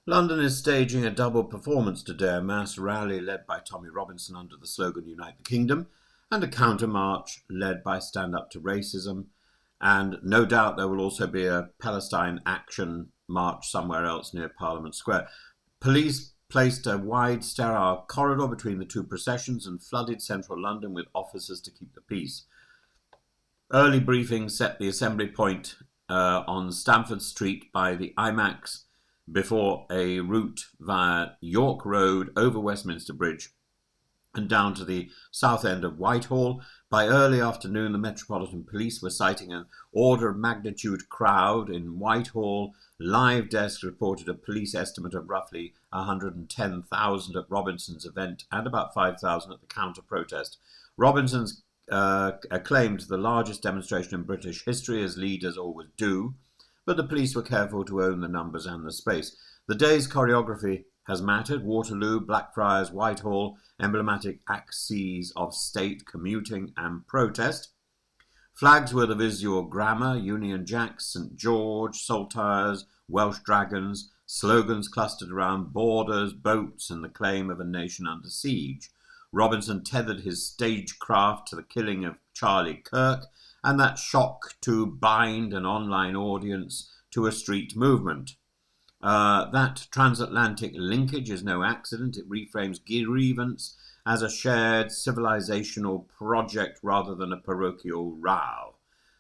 London is staging a double performance today, a mass rally led by Tommy Robinson under the slogan Unite the Kingdom, and a counter-march led by Stand Up to Racism. And no doubt there will also be a Palestine Action march somewhere else near Parliament Square. Police placed a wide sterile corridor between the two processions and flooded central London with officers to keep the peace. Early briefings set the assembly point on Stamford Street by the IMAX, before a route via York Road over Westminster Bridge and down to the south end of Whitehall. By early afternoon, the Metropolitan Police were citing an order of magnitude crowd in Whitehall. Live Desk reported a police estimate of roughly 110,000 at Robinson's event and about 5,000 at the counter-protest. Robinson's acclaimed the largest demonstration in British history, as leaders always do, but the police were careful to own the numbers and the space. The day's choreography has mattered. Waterloo, Blackfriars, Whitehall, emblematic axes of state, commuting and protest. Flags were the visual grammar: Union Jacks, St George, saltires, Welsh dragons. Slogans clustered around borders, boats and the claim of a nation under siege. Robinson tethered his stagecraft to the killing of Charlie Kirk, and that shock to bind an online audience to a street movement. That transatlantic linkage is no accident. It reframes grievance as a shared civilizational project rather than a parochial row.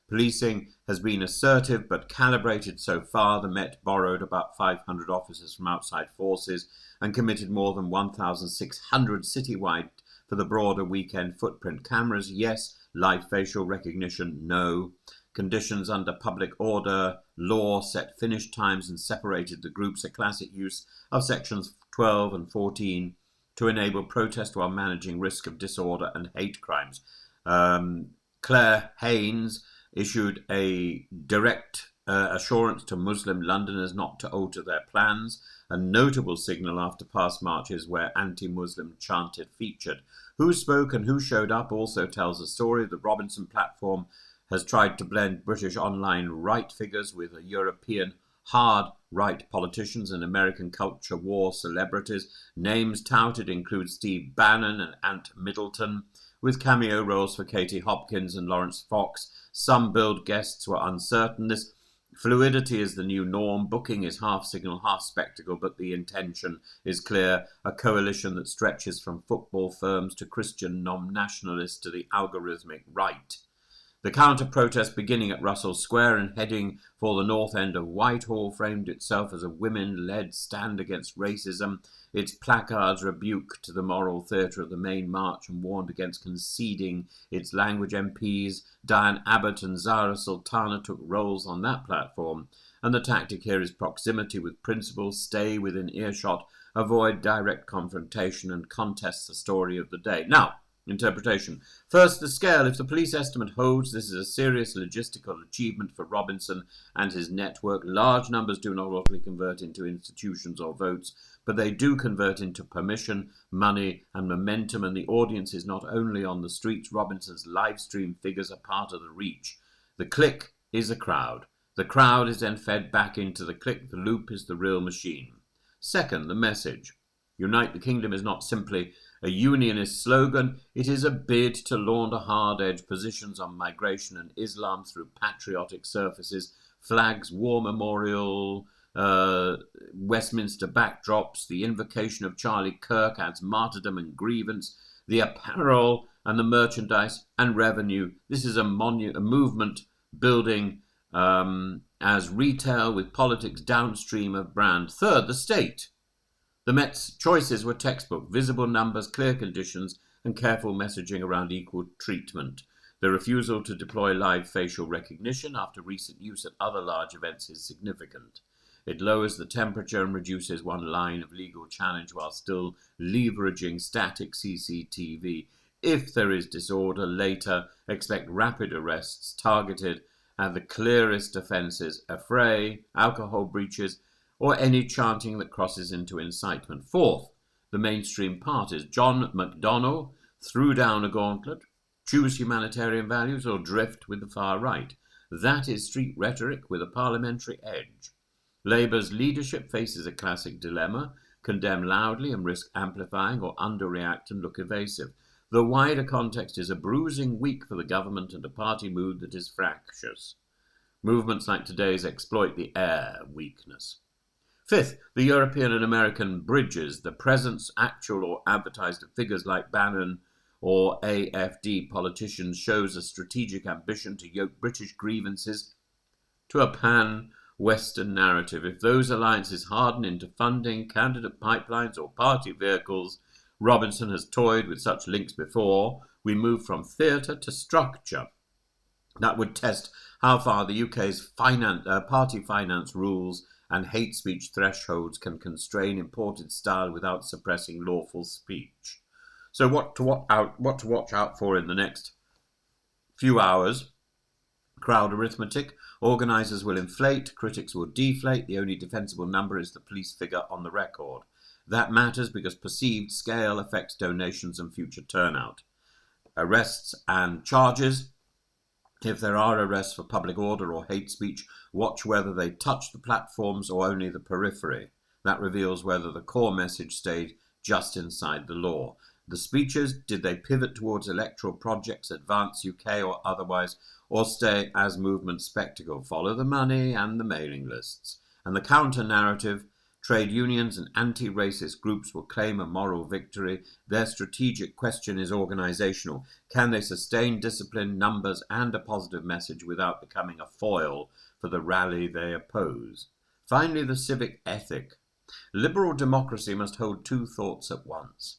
Policing has been assertive but calibrated so far. The Met borrowed about 500 officers from outside forces and committed more than 1,600 citywide for the broader weekend footprint cameras. Yes. Live facial recognition, no. Conditions under public order law set finish times and separated the groups, a classic use of sections 12 and 14 to enable protest while managing risk of disorder and hate crimes. Claire Haynes issued a direct assurance to Muslim Londoners not to alter their plans, a notable signal after past marches where anti-Muslim chanted featured. Who spoke and who showed up also tells a story. The Robinson platform has tried to blend British online right figures with European hard right politicians and American culture war celebrities. Names touted include Steve Bannon and Ant Middleton, with cameo roles for Katie Hopkins and Lawrence Fox. Some billed guests were uncertain. This fluidity is the new norm. Booking is half signal, half spectacle, but the intention is clear. A coalition that stretches from football firms to Christian non-nationalists to the algorithmic right. The counter-protest beginning at Russell Square and heading for the north end of Whitehall framed itself as a women-led stand against racism. Its placards rebuked the moral theatre of the main march and warned against conceding its language. MPs Diane Abbott and Zara Sultana took roles on that platform, and the tactic here is proximity with principles. Stay within earshot, avoid direct confrontation, and contest the story of the day. Now, interpretation. First, the scale. If the police estimate holds, this is a serious logistical achievement for Robinson and his network. Large numbers do not automatically convert into institutions or votes, but they do convert into permission, money, and momentum, and the audience is not only on the streets. Robinson's live stream figures are part of the reach. The click is a crowd. The crowd is then fed back into the click. The loop is the real machine. Second, the message. Unite the Kingdom is not simply a unionist slogan. It is a bid to launder hard-edged positions on migration and Islam through patriotic surfaces, flags, war memorial, Westminster backdrops. The invocation of Charlie Kirk adds martyrdom and grievance. The apparel and the merchandise and revenue. This is a movement building as retail with politics downstream of brand. Third, the state. The Met's choices were textbook: visible numbers, clear conditions, and careful messaging around equal treatment. The refusal to deploy live facial recognition after recent use at other large events is significant. It lowers the temperature and reduces one line of legal challenge while still leveraging static CCTV. If there is disorder later, expect rapid arrests targeted at the clearest offences: affray, alcohol breaches, or any chanting that crosses into incitement. Fourth, the mainstream parties. John McDonnell threw down a gauntlet: choose humanitarian values or drift with the far right. That is street rhetoric with a parliamentary edge. Labour's leadership faces a classic dilemma: condemn loudly and risk amplifying, or underreact and look evasive. The wider context is a bruising week for the government and a party mood that is fractious. Movements like today's exploit the air weakness. Fifth, the European and American bridges, the presence, actual or advertised, of figures like Bannon or AFD politicians shows a strategic ambition to yoke British grievances to a pan-Western narrative. If those alliances harden into funding, candidate pipelines or party vehicles, Robinson has toyed with such links before, we move from theatre to structure. That would test how far the UK's party finance rules and hate speech thresholds can constrain imported style without suppressing lawful speech. So what to watch out for in the next few hours? Crowd arithmetic. Organisers will inflate, critics will deflate. The only defensible number is the police figure on the record. That matters because perceived scale affects donations and future turnout. Arrests and charges. If there are arrests for public order or hate speech, watch whether they touch the platforms or only the periphery. That reveals whether the core message stayed just inside the law. The speeches, did they pivot towards electoral projects, advance UK or otherwise, or stay as movement spectacle, follow the money and the mailing lists? And the counter-narrative, trade unions and anti-racist groups will claim a moral victory. Their strategic question is organisational. Can they sustain discipline, numbers and a positive message without becoming a foil for the rally they oppose? Finally, the civic ethic. Liberal democracy must hold two thoughts at once.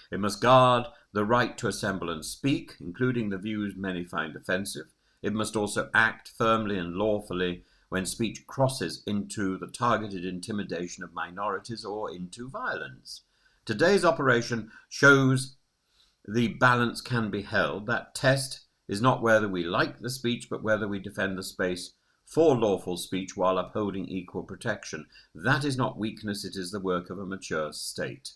It must guard the right to assemble and speak, including the views many find offensive. It must also act firmly and lawfully when speech crosses into the targeted intimidation of minorities or into violence. Today's operation shows the balance can be held. That test is not whether we like the speech, but whether we defend the space for lawful speech while upholding equal protection. That is not weakness, it is the work of a mature state.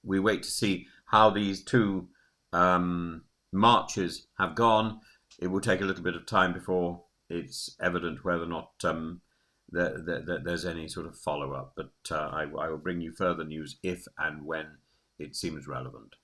We wait to see how these two marches have gone. It will take a little bit of time before it's evident whether or not there's any sort of follow-up. But I will bring you further news if and when it seems relevant.